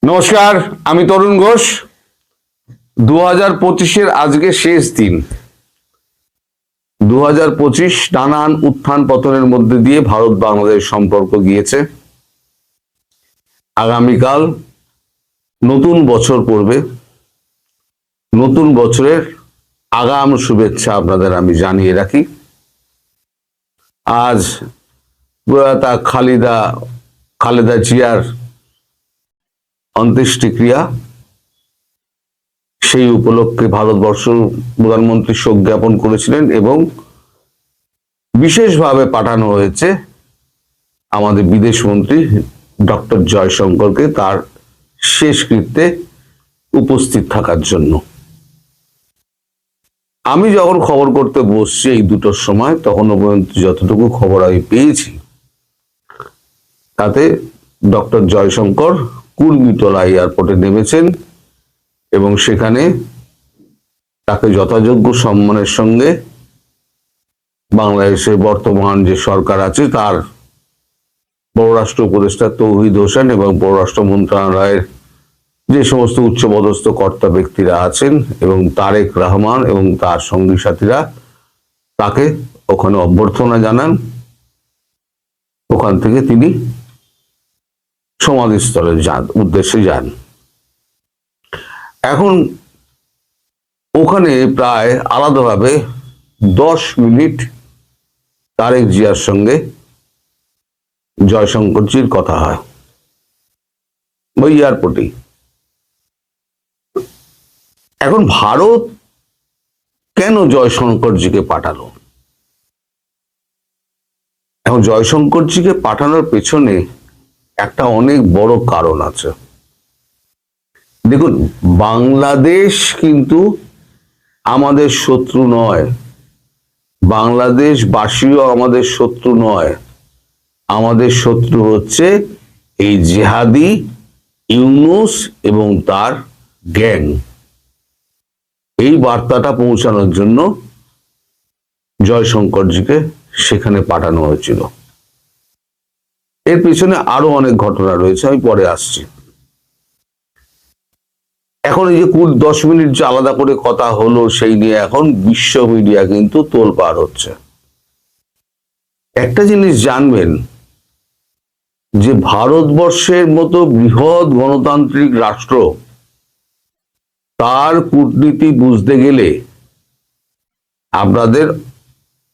নমস্কার, আমি তরুণ ঘোষ। 2025-এর আজকে শেষ দিন। 2025 নানান উত্থান পতনের মধ্যে দিয়ে ভারত বাংলাদেশ সম্পর্ক গিয়েছে। আগামীকাল নতুন বছর পড়বে। নতুন বছরের আগাম শুভেচ্ছা আপনাদের আমি জানিয়ে রাখি। আজ প্রয়াতা খালেদা জিয়ার অন্ত্যেষ্টিক্রিয়া, সেই উপলক্ষে ভারতবর্ষ প্রধানমন্ত্রী শোক জ্ঞাপন করেছিলেন এবং বিশেষভাবে পাঠানো হয়েছে আমাদের বিদেশমন্ত্রী ডক্টর জয়শঙ্করকে তার শেষকৃত্যে উপস্থিত থাকার জন্য। আমি যখন খবর করতে বসছি এই দুটোর সময়, তখনও পর্যন্ত যতটুকু খবর আমি পেয়েছি তাতে ডক্টর জয়শঙ্কর কুর্মিটোলা এয়ারপোর্টে নেমেছেন এবং সেখানে তাকে যথাযোগ্য সম্মানের সঙ্গে বাংলাদেশের বর্তমান যে সরকার আছে তার পররাষ্ট্র উপদেষ্টা তৌহিদ হোসেন এবং পররাষ্ট্র মন্ত্রণালয়ের যে সমস্ত উচ্চপদস্থ কর্তা ব্যক্তিরা আছেন এবং তারেক রহমান এবং তার সঙ্গী সাথীরা তাকে ওখানে অভ্যর্থনা জানান। ওখান থেকে তিনি সমাধিস্থলের উদ্দেশ্যে যান। এখন ওখানে প্রায় আলাদাভাবে 10 মিনিট তারেক জিয়ার সঙ্গে জয়শঙ্করজির কথা হয় ওই এয়ারপোর্টেই। এখন ভারত কেন জয়শঙ্করজিকে পাঠালো? এখন জয়শঙ্করজিকে পাঠানোর পেছনে একটা অনেক বড় কারণ আছে। দেখুন, বাংলাদেশ কিন্তু আমাদের শত্রু নয়, বাংলাদেশবাসীও আমাদের শত্রু নয়। আমাদের শত্রু হচ্ছে এই জিহাদি ইউনূস এবং তার গ্যাং। এই বার্তাটা পৌঁছানোর জন্য জয়শঙ্করজিকে সেখানে পাঠানো হয়েছিল। এর পিছনে আরো অনেক ঘটনা রয়েছে, আমি পরে আসছি। এখন এই যে 10 মিনিট যে আলাদা করে কথা হলো, সেই নিয়ে এখন বিশ্ব মিডিয়া কিন্তু তোলপাড় হচ্ছে। একটা জিনিস জানবেন যে ভারতবর্ষের মতো বৃহৎ গণতান্ত্রিক রাষ্ট্র, তার কূটনীতি বুঝতে গেলে আপনাদের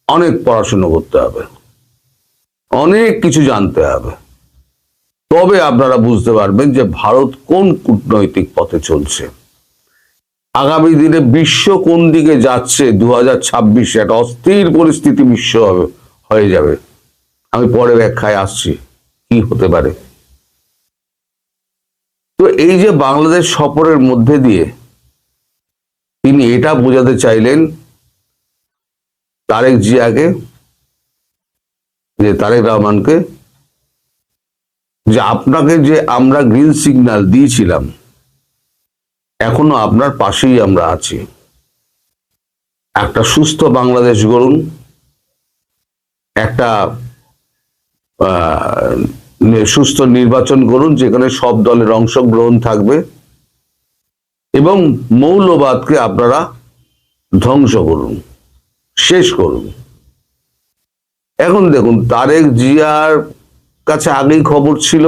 অনেক পড়াশোনা করতে হবে, অনেক কিছু জানতে হবে। তবে আপনারা বুঝতে পারবেন যে ভারত কোন কূটনৈতিক পথে চলছে, আগামী দিনে বিশ্ব কোন দিকে যাচ্ছে। 2026 একটা অস্থির পরিস্থিতি বিশ্ব হয়ে যাবে। আমি পরে ব্যাখ্যায় আসছি কি হতে পারে। তো এই যে বাংলাদেশ সফরের মধ্যে দিয়ে তিনি এটা বোঝাতে চাইলেন তারেক জিয়াকে, যে তারেক রহমানকে, যে আপনাকে যে আমরা গ্রিন সিগন্যাল দিয়েছিলাম, এখনো আপনার পাশেই আমরা আছি। একটা সুস্থ বাংলাদেশ গড়ুন, একটা সুস্থ নির্বাচন করুন যেখানে সব দলের অংশগ্রহণ থাকবে এবং মৌলবাদকে আপনারা ধ্বংস করুন, শেষ করুন। এখন দেখুন, তারেক জিয়ার কাছে আগেই খবর ছিল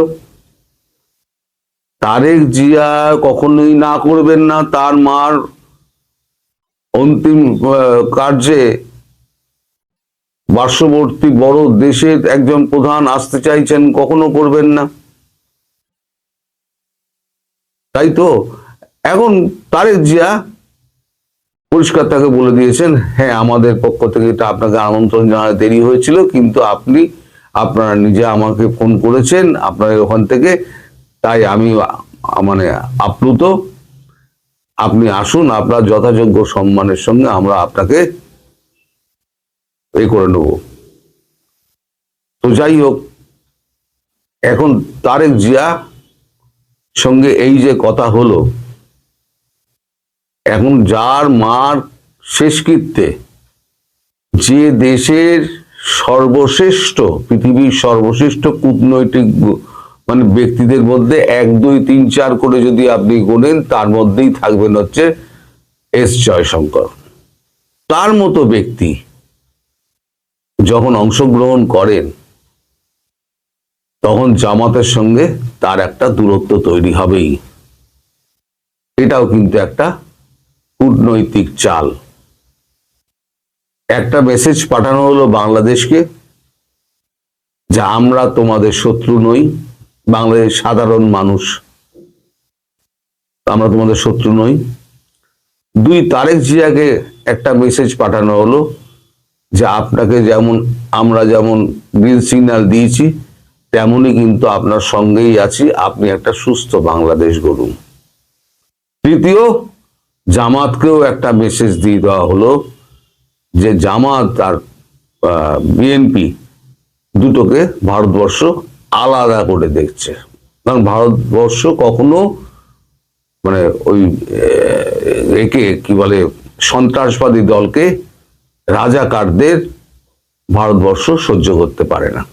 তারেক জিয়া কখনোই না করবেন না তার মার অন্তিম কার্যে পার্শ্ববর্তী বড় দেশের একজন প্রধান আসতে চাইছেন, কখনো করবেন না, তাই তো? এখন তারেক জিয়া পরিষ্কার তাকে বলে দিয়েছেন, হ্যাঁ আমাদের পক্ষ থেকে এটা আপনাকে আমন্ত্রণ জানাতে দেরি হয়েছিল, কিন্তু আপনারা নিজে আমাকে ফোন করেছেন আপনাদের ওখান থেকে, তাই আমি আপ্লুত। আপনি আসুন, আপনার যথাযোগ্য সম্মানের সঙ্গে আমরা আপনাকে করে নেব। তো যাই হোক, এখন তারেক জিয়া সঙ্গে এই যে কথা হলো, এখন যার মার শেষকৃত্যে যে দেশের সর্বশ্রেষ্ঠ, পৃথিবীর সর্বশ্রেষ্ঠ কূটনৈতিক মানে ব্যক্তিদের মধ্যে 1 2 3 4 করে যদি আপনি গোনেন, তার মধ্যেই থাকবেন হচ্ছে এস জয়শঙ্কর। তার মতো ব্যক্তি যখন অংশগ্রহণ করেন, তখন জামাতের সঙ্গে তার একটা দূরত্ব তৈরি হবেই। এটাও কিন্তু একটা কূটনৈতিক চাল। একটা মেসেজ পাঠানো হলো বাংলাদেশকে যে আমরা তোমাদের শত্রু নই, বাংলাদেশ সাধারণ মানুষ, আমরা তোমাদের শত্রু নই। 2 তারেক জিয়াকে একটা মেসেজ পাঠানো হলো যে আপনাকে যেমন আমরা যেমন গ্রিন সিগন্যাল দিয়েছি, তেমনই কিন্তু আপনার সঙ্গেই আছি, আপনি একটা সুস্থ বাংলাদেশ গড়ুন। তৃতীয়, জামাতকেও একটা মেসেজ দিয়ে দেওয়া হলো যে জামাত আর বিএনপি দুটোকে ভারতবর্ষ আলাদা করে দেখছে। কারণ ভারতবর্ষ কখনো মানে ওই একে কি বলে সন্ত্রাসবাদী দলকে, রাজাকারদের ভারতবর্ষ সহ্য করতে পারে না।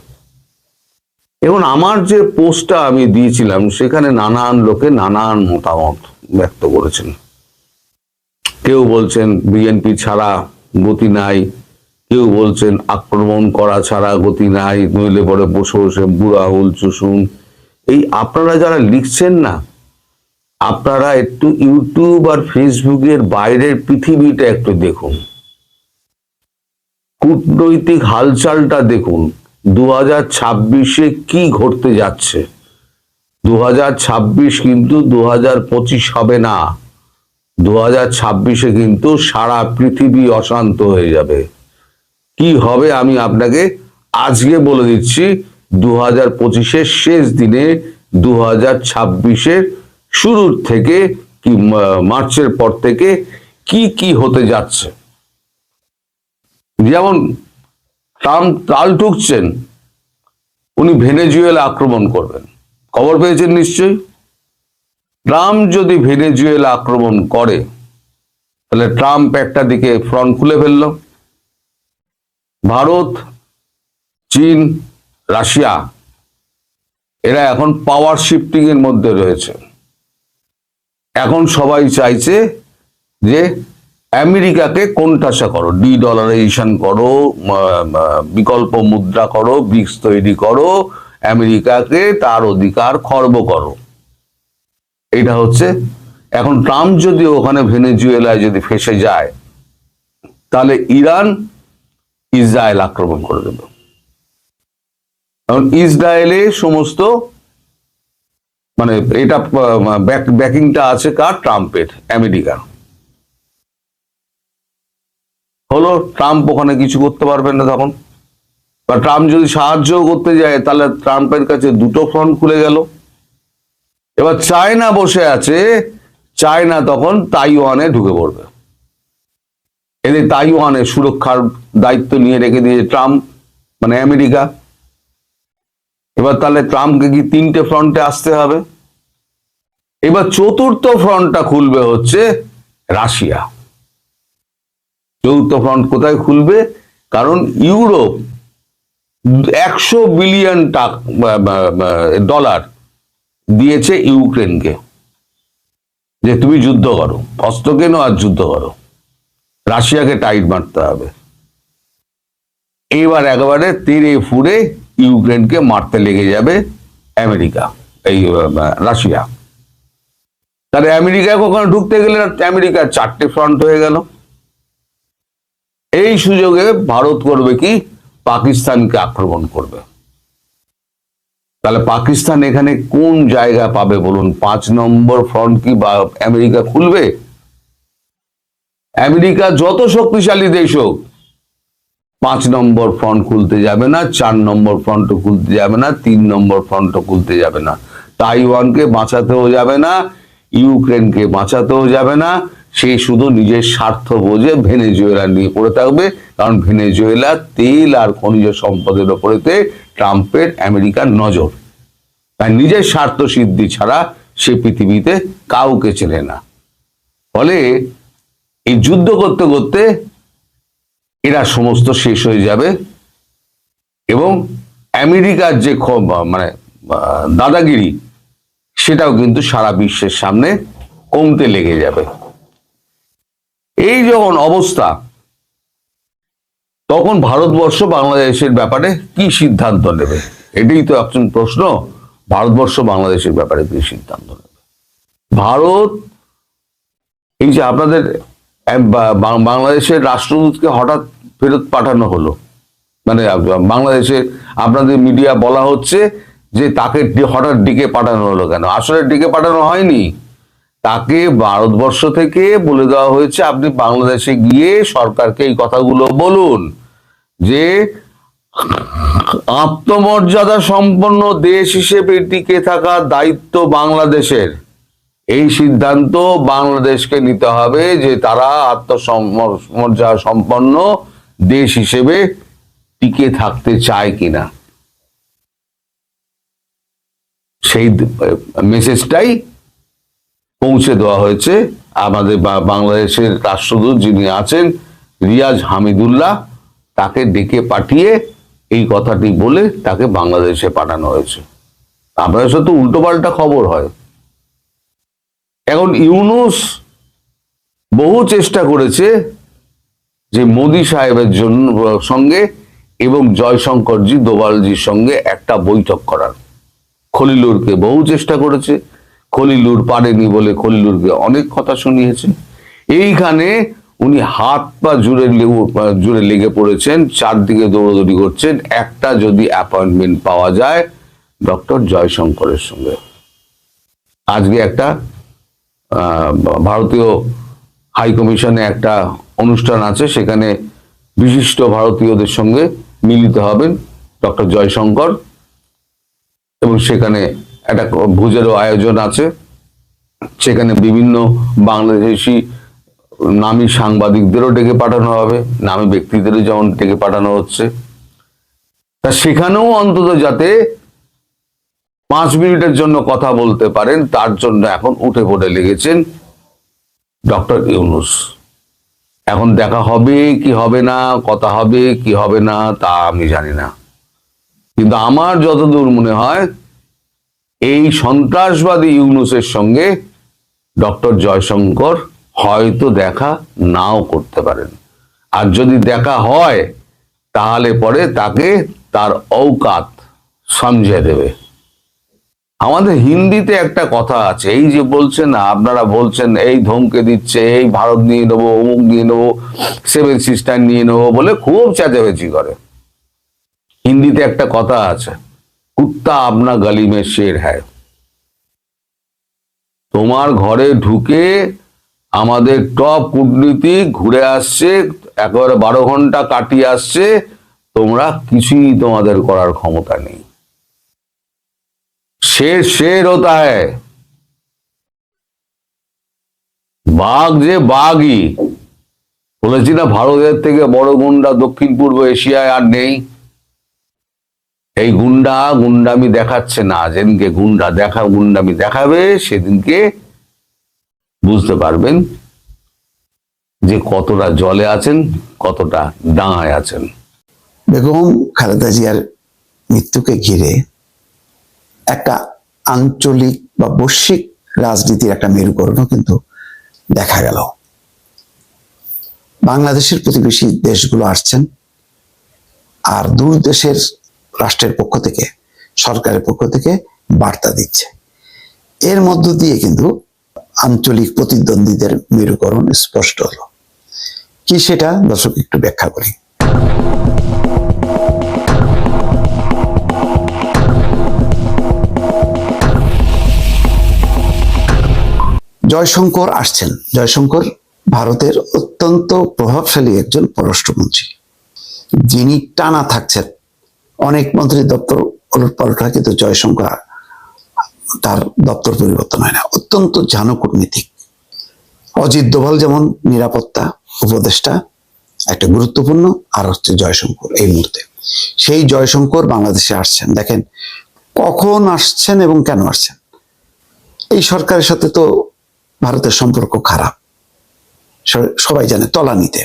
এবং আমার যে পোস্টটা আমি দিয়েছিলাম, সেখানে নানান লোকে নানান মতামত ব্যক্ত করেছেন। কেউ বলছেন বিএনপি ছাড়া গতি নাই, কেউ বলছেন আক্রমণ করা ছাড়া গতি নাই, নইলে পরে বসে বসে বুড়া হুল চুষুন। এই আপনারা যারা লিখছেন না, আপনারা একটু ইউটিউব আর ফেসবুকের বাইরের পৃথিবীটা একটু দেখুন, কূটনৈতিক হালচালটা দেখুন। 2026-এ কি ঘটতে যাচ্ছে। 2026 কিন্তু 2025 হবে না। 2026-এ কিন্তু সারা পৃথিবী অশান্ত হয়ে যাবে। কি হবে আমি আপনাকে আজকে বলে দিচ্ছি। 2025-এর শেষ দিনে, 2026-এর শুরুর থেকে কি মার্চের পর থেকে কি কি হতে যাচ্ছে। যেমন ট্রাম্প তাল ঠুকছেন, উনি ভেনেজুয়েলা আক্রমণ করবেন। খবর পেয়েছেন নিশ্চয়ই। ট্রাম্প যদি ভেনেজুয়েলা আক্রমণ করে, তাহলে ট্রাম্প একটা দিকে ফ্রন্ট খুলে ফেলল। ভারত, চীন, রাশিয়া এরা এখন পাওয়ার শিফটিং এর মধ্যে রয়েছে। এখন সবাই চাইছে যে আমেরিকাকে কোণঠাসা করো, ডলারাইজেশন করো, বিকল্প মুদ্রা করো, ব্রিক্স তৈরি করো, আমেরিকাকে তার অধিকার খর্ব করো। এটা হচ্ছে এখন। ট্রাম্প যদি ওখানে ভেনেজুয়েলায় যদি ফেসে যায়, তাহলে ইরান ইসরায়েল আক্রমণ করে দেবে। কারণ ইসরায়েলে সমস্ত মানে এটা ব্যাকিংটা আছে কার? ট্রাম্পের, আমেরিকা। হলো ট্রাম্প ওখানে কিছু করতে পারবেন না তখন। বা ট্রাম্প যদি সাহায্য করতে যায়, তাহলে ট্রাম্পের কাছে দুটো ফ্রন্ট খুলে গেল। এবার চায়না বসে আছে, চায়না তখন তাইওয়ানে ঢুকে পড়বে। এদের তাইওয়ানের সুরক্ষার দায়িত্ব নিয়ে রেখে দিয়েছে ট্রাম্প, মানে আমেরিকা। এবার তাহলে ট্রাম্পকে কি 3টে ফ্রন্টে আসতে হবে। এবার চতুর্থ ফ্রন্টটা খুলবে হচ্ছে রাশিয়া। চতুর্থ ফ্রন্ট কোথায় খুলবে? কারণ ইউরোপ 100 বিলিয়ন ডলার দিয়েছে ইউক্রেনকে, যে তুমি যুদ্ধ করো, অস্ত্র কেনো আর যুদ্ধ করো। রাশিয়াকে টাইট মারতে হবে। এবার একেবারে তীরে ফুরে ইউক্রেনকে মারতে লেগে যাবে আমেরিকা, এই রাশিয়া। তাহলে আমেরিকা কখনো ঢুকতে গেলে আমেরিকার 4টে ফ্রন্ট হয়ে গেল। এই সুযোগে ভারত করবে কি? পাকিস্তানকে আক্রমণ করবে। তাহলে পাকিস্তান এখানে কোন জায়গা পাবে বলুন? 5 নম্বর ফ্রন্ট কি বা আমেরিকা খুলবে? আমেরিকা যত শক্তিশালী দেশ হোক, 5 নম্বর ফ্রন্ট খুলতে যাবে না, 4 নম্বর ফ্রন্ট খুলতে যাবে না, 3 নম্বর ফ্রন্ট খুলতে যাবে না। তাইওয়ানকে বাঁচাতেও যাবে না, ইউক্রেনকে বাঁচাতেও যাবে না। সে শুধু নিজের স্বার্থ বোঝে ভেনেজুয়েলা নিয়ে পড়ে থাকবে। কারণ ভেনেজুয়েলা তেল আর খনিজ সম্পদের ওপরেতে ট্রাম্পের, আমেরিকার নজর। তাই নিজের স্বার্থ সিদ্ধি ছাড়া সে পৃথিবীতে কাউকে চেনে না। ফলে এই যুদ্ধ করতে করতে এরা সমস্ত শেষ হয়ে যাবে এবং আমেরিকার যে মানে দাদাগিরি, সেটাও কিন্তু সারা বিশ্বের সামনে কমতে লেগে যাবে। এই যখন অবস্থা, তখন ভারতবর্ষ বাংলাদেশের ব্যাপারে কি সিদ্ধান্ত নেবে? এটাই তো একজন প্রশ্ন। ভারতবর্ষ বাংলাদেশের ব্যাপারে কি সিদ্ধান্ত নেবে? ভারত, এই যে আপনাদের বাংলাদেশের রাষ্ট্রদূতকে হঠাৎ ফেরত পাঠানো হলো, মানে বাংলাদেশে আপনাদের মিডিয়া বলা হচ্ছে যে তাকে হঠাৎ ডেকে পাঠানো হলো কেন? আসলে ডেকে পাঠানো হয়নি, তাকে ভারতবর্ষ থেকে বলে দেওয়া হয়েছে আপনি বাংলাদেশে গিয়ে সরকারকে এই কথাগুলো বলুন যে আত্মমর্যাদা সম্পন্ন দেশ হিসেবে টিকে থাকার দায়িত্ব বাংলাদেশের। এই সিদ্ধান্ত বাংলাদেশকে নিতে হবে যে তারা আত্মমর্যাদা সম্পন্ন দেশ হিসেবে টিকে থাকতে চায় কিনা। সেই মেসেজটাই পৌঁছে দেওয়া হয়েছে আমাদের বাংলাদেশের রাষ্ট্রদূত যিনি আছেন রিয়াজ হামিদুল্লাহ, তাকে ডেকে পাঠিয়ে এই কথাটি বলে তাকে বাংলাদেশে পাঠানো হয়েছে। আপনাদের সাথে উল্টোপাল্টা খবর হয়। এখন ইউনূস বহু চেষ্টা করেছে যে মোদি সাহেবের সঙ্গে এবং জয়শঙ্করজি দোভালজির সঙ্গে একটা বৈঠক করার। খলিলুরকে বহু চেষ্টা করেছে, খলিলুর পারেনি বলে খলিলুরকে অনেক কথা শুনিয়েছে। এইখানে উনি হাত পা জুড়ে লেগে পড়েছেন, চারদিকে দৌড়দৌড়ি করছেন একটা যদি অ্যাপয়েন্টমেন্ট পাওয়া যায় ডক্টর জয়শঙ্করের সঙ্গে। আজকে একটা ভারতীয় হাই কমিশনে একটা অনুষ্ঠান আছে, সেখানে বিশিষ্ট ভারতীয়দের সঙ্গে মিলিত হবেন ডক্টর জয়শঙ্কর, এবং সেখানে একটা ভোজেরও আয়োজন আছে। সেখানে বিভিন্ন বাংলাদেশি নামী সাংবাদিকদেরও ডেকে পাঠানো হবে, নামী ব্যক্তিদেরও যেমন ডেকে পাঠানো হচ্ছে। তা সেখানেও অন্তত যাতে 5 মিনিটের জন্য কথা বলতে পারেন তার জন্য এখন উঠে পড়ে লেগেছেন ডক্টর ইউনূস। এখন দেখা হবে কি হবে না, কথা হবে কি হবে না তা আমি জানি না, কিন্তু আমার যতদূর মনে হয় এই সন্ত্রাসবাদী ইউনূসের সঙ্গে ডক্টর জয়শঙ্কর হয়তো দেখা নাও করতে পারেন। আর যদি দেখা হয় তাহলে পরে তাকে তার ঔকাত সমঝে দেবে। আমাদের হিন্দিতে একটা কথা আছে, এই যে বলছেন না আপনারা, বলছেন এই ধমকে দিচ্ছে, এই ভারত নিয়ে নেবো, অমুক নিয়ে নেবো, 7 সিস্টার নিয়ে নেবো বলে খুব চেঁচামেচি করে। হিন্দিতে একটা কথা আছে, কুত্তা আপনা গলি মে শের হ্যায়। তোমার ঘরে ঢুকে আমাদের টপ কূটনীতিক ঘুরে আসছে, একেবারে 12 ঘন্টা কাটিয়ে আসছে, তোমরা কিছুই তোমাদের করার ক্ষমতা নেই। শের শের হতা হ্যায়, বাঘ যে বাঘই। বলেছি না ভারতের থেকে বড় গুন্ডা দক্ষিণ পূর্ব এশিয়ায় আর নেই। এই গুন্ডামি দেখাচ্ছে না, যেদিনকে গুন্ডামি দেখাবে সেদিনকে বুঝতে পারবেন যে কতটা জলে আছেন, কতটা ডাঙায় আছেন। বেগম খালেদা জিয়ার মৃত্যুকে ঘিরে একটা আঞ্চলিক বা বৈশ্বিক রাজনীতির একটা মেরুকরণও কিন্তু দেখা গেল। বাংলাদেশের প্রতিবেশী দেশগুলো আসছেন আর দূর দেশের রাষ্ট্রের পক্ষ থেকে, সরকারের পক্ষ থেকে বার্তা দিচ্ছে। এর মধ্য দিয়ে কিন্তু আঞ্চলিক প্রতিদ্বন্দ্বীদের মেরুকরণ স্পষ্ট হলো। কি সেটা দর্শক একটু ব্যাখ্যা করি। জয়শঙ্কর আসছেন। জয়শঙ্কর ভারতের অত্যন্ত প্রভাবশালী একজন পররাষ্ট্রমন্ত্রী, যিনি টানা থাকছেন। অনেক মন্ত্রীর দপ্তর ওলটপালট, কিন্তু জয়শঙ্কর তার দপ্তর পরিবর্তন হয় না। অত্যন্ত ঝানু কূটনীতিক। অজিত দোভাল যেমন নিরাপত্তা উপদেষ্টা একটা গুরুত্বপূর্ণ, আর হচ্ছে জয়শঙ্কর এই মুহূর্তে। সেই জয়শঙ্কর বাংলাদেশে আসছেন। দেখেন কখন আসছেন এবং কেন আসছেন। এই সরকারের সাথে তো ভারতের সম্পর্ক খারাপ, সবাই জানে, তলানিতে।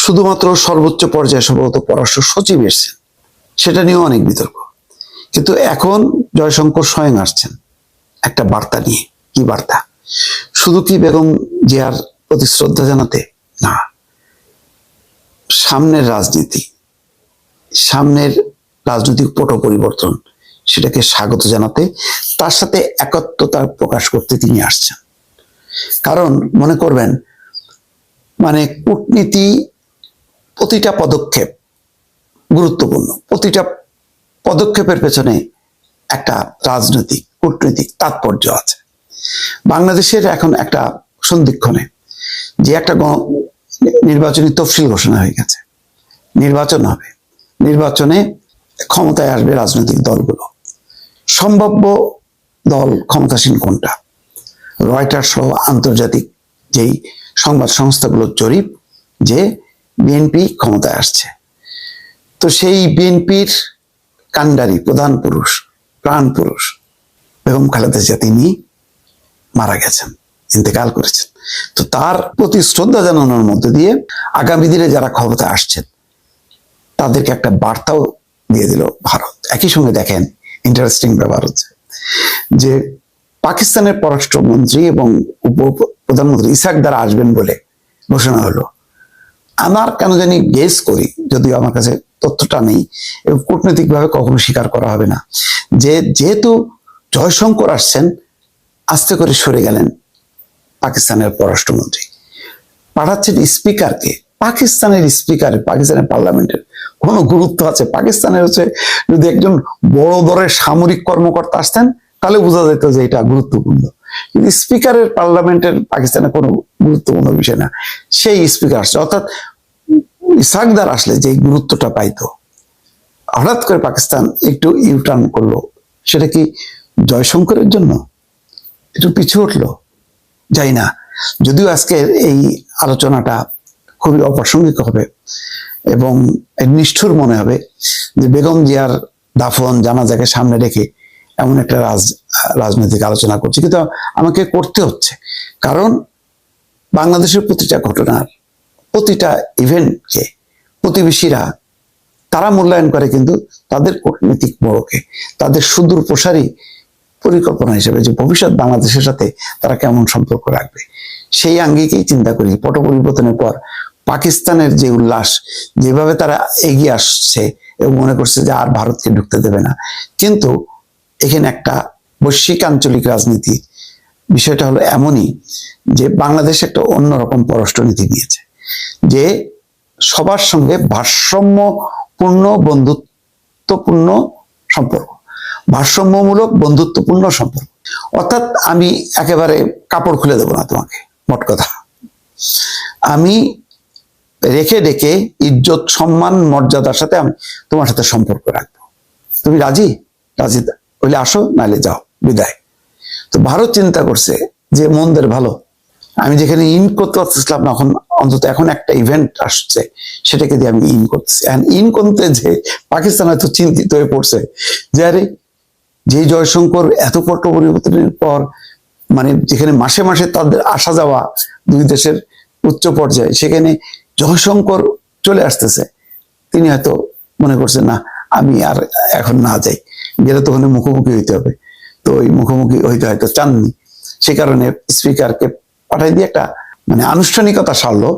শুধুমাত্র সর্বোচ্চ পর্যায়ে সম্ভবত পররাষ্ট্র সচিব এসছেন, সেটা নিয়েও অনেক বিতর্ক। কিন্তু এখন জয়শঙ্কর স্বয়ং আসছেন একটা বার্তা নিয়ে। কি বার্তা? শুধু কি বেগম জিয়ার প্রতি শ্রদ্ধা জানাতে না, সামনের রাজনীতি, সামনের রাজনৈতিক পট পরিবর্তন, সেটাকে স্বাগত জানাতে, তার সাথে একাত্মতা প্রকাশ করতে তিনি আসছেন। কারণ মনে করবেন, মানে কূটনীতি প্রতিটা পদক্ষেপ গুরুত্বপূর্ণ, প্রতিটা পদক্ষেপের পেছনে একটা রাজনৈতিক কূটনৈতিক তাৎপর্য আছে। বাংলাদেশের এখন একটা সন্ধিক্ষণে যে একটা নির্বাচনী তফসিল ঘোষণা হয়ে গেছে, নির্বাচন হবে, নির্বাচনে ক্ষমতায় আসবে রাজনৈতিক দলগুলো। সম্ভাব্য দল ক্ষমতাসীন কোনটা? রয়টার্স সহ আন্তর্জাতিক যেই সংবাদ সংস্থাগুলোর জরিপ যে বিএনপি ক্ষমতায় আসছে। তো সেই বিএনপির কাণ্ডারি প্রধান পুরুষ, প্রাণ পুরুষ বেগম খালেদা জিয়া তিনি মারা গেছেন, ইন্তেকাল করেছেন। তো তার প্রতি শ্রদ্ধা জানানোর মধ্যে দিয়ে আগামী দিনে যারা ক্ষমতায় আসছেন তাদেরকে একটা বার্তাও দিয়ে দিল ভারত। একই সঙ্গে দেখেন, ইন্টারেস্টিং ব্যাপার হচ্ছে যে পাকিস্তানের পররাষ্ট্রমন্ত্রী এবং প্রধানমন্ত্রী ইসাক দ্বারা আসবেন বলে ঘোষণা হলো। আমার কেন জানি গেস করি, যদিও আমার কাছে তথ্যটা নেই এবং কূটনৈতিকভাবে কখনো স্বীকার করা হবে না, যে যেহেতু জয়শঙ্কর আসছেন, আস্তে করে সরে গেলেন পাকিস্তানের পররাষ্ট্রমন্ত্রী, পাঠাচ্ছেন স্পিকারকে। পাকিস্তানের স্পিকার, পাকিস্তানের পার্লামেন্টের কোনো গুরুত্ব আছে? পাকিস্তানের হচ্ছে যদি একজন বড় দরের সামরিক কর্মকর্তা আসতেন তাহলে বোঝা যেত যে এটা গুরুত্বপূর্ণ, কিন্তু স্পিকারের পার্লামেন্টের পাকিস্তানের কোনো গুরুত্বপূর্ণ বিষয় না। সেই স্পিকার আসছে, অর্থাৎ ইসাকদার আসলে যে গুরুত্বটা পাইতো, হঠাৎ করে পাকিস্তান একটু ইউটার্ন করলো। সেটা কি জয়শঙ্করের জন্য একটু পিছু উঠলো? যাই না। যদিও আজকের এই আলোচনাটা খুবই অপ্রাসঙ্গিক হবে এবং নিষ্ঠুর মনে হবে যে বেগম জিয়ার দাফন জানাজাকে সামনে রেখে এমন একটা রাজনৈতিক আলোচনা করছি, কিন্তু আমাকে করতে হচ্ছে। কারণ বাংলাদেশের প্রতিটা ঘটনার, প্রতিটা ইভেন্টকে প্রতিবেশীরা তারা মূল্যায়ন করে কিন্তু তাদের কূটনৈতিক মোড়কে, তাদের সুদূর প্রসারী পরিকল্পনা হিসেবে যে ভবিষ্যৎ বাংলাদেশের সাথে তারা কেমন সম্পর্ক রাখবে, সেই আঙ্গিকেই চিন্তা করি। পট পরিবর্তনের পর পাকিস্তানের যে উল্লাস, যেভাবে তারা এগিয়ে আসছে এবং মনে করছে যে আর ভারতকে ঢুকতে দেবে না, কিন্তু এখানে একটা বৈশ্বিক আঞ্চলিক রাজনীতি বিষয়টা হলো এমনই যে বাংলাদেশ একটা অন্যরকম পররাষ্ট্রনীতি নিয়েছে, যে সবার সঙ্গে ভারসাম্যপূর্ণ বন্ধুত্বপূর্ণ সম্পর্ক, ভারসাম্যমূলক বন্ধুত্বপূর্ণ সম্পর্ক। অর্থাৎ আমি একেবারে কাপড় খুলে দেবো না তোমাকে, মোট কথা আমি রেখে ডেকে ইজ্জত সম্মান মর্যাদার সাথে আমি তোমার সাথে সম্পর্ক রাখবো। তুমি রাজি? রাজি হইলে আসো, নাহলে যাও, বিদায়। তো ভারত চিন্তা করছে যে মন্দের ভালো, আমি যেখানে ইন করতে পারছিলাম না, এখন অন্তত এখন একটা ইভেন্ট আসছে, সেটাকে দিয়ে আমি ইন করতেছি। ইন করতে যে পাকিস্তান হয়তো চিন্তিত হয়ে পড়ছে যে আরে, যে জয়শঙ্কর এত পট পরিবর্তনের পর, মানে যেখানে মাসে মাসে তাদের আসা যাওয়া দুই দেশের উচ্চ পর্যায়ে, সেখানে জয়শঙ্কর চলে আসতেছে, তিনি হয়তো মনে করছেন না আমি আর এখন না যাই, গেলে তো ওখানে মুখোমুখি হইতে হবে। তো ওই মুখোমুখি হইতে হয়তো চাননি, সে কারণে স্পিকারকে পাঠাই দিয়ে একটা মানে আনুষ্ঠানিকতা সারলো,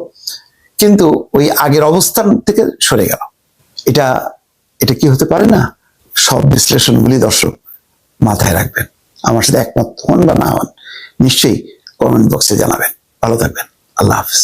কিন্তু ওই আগের অবস্থান থেকে সরে গেল। এটা এটা কি হতে পারে না? সব বিশ্লেষণগুলি দর্শক মাথায় রাখবেন। আমার সাথে একমত হন বা না হন, নিশ্চয়ই কমেন্ট বক্সে জানাবেন। ভালো থাকবেন। আল্লাহ হাফিজ।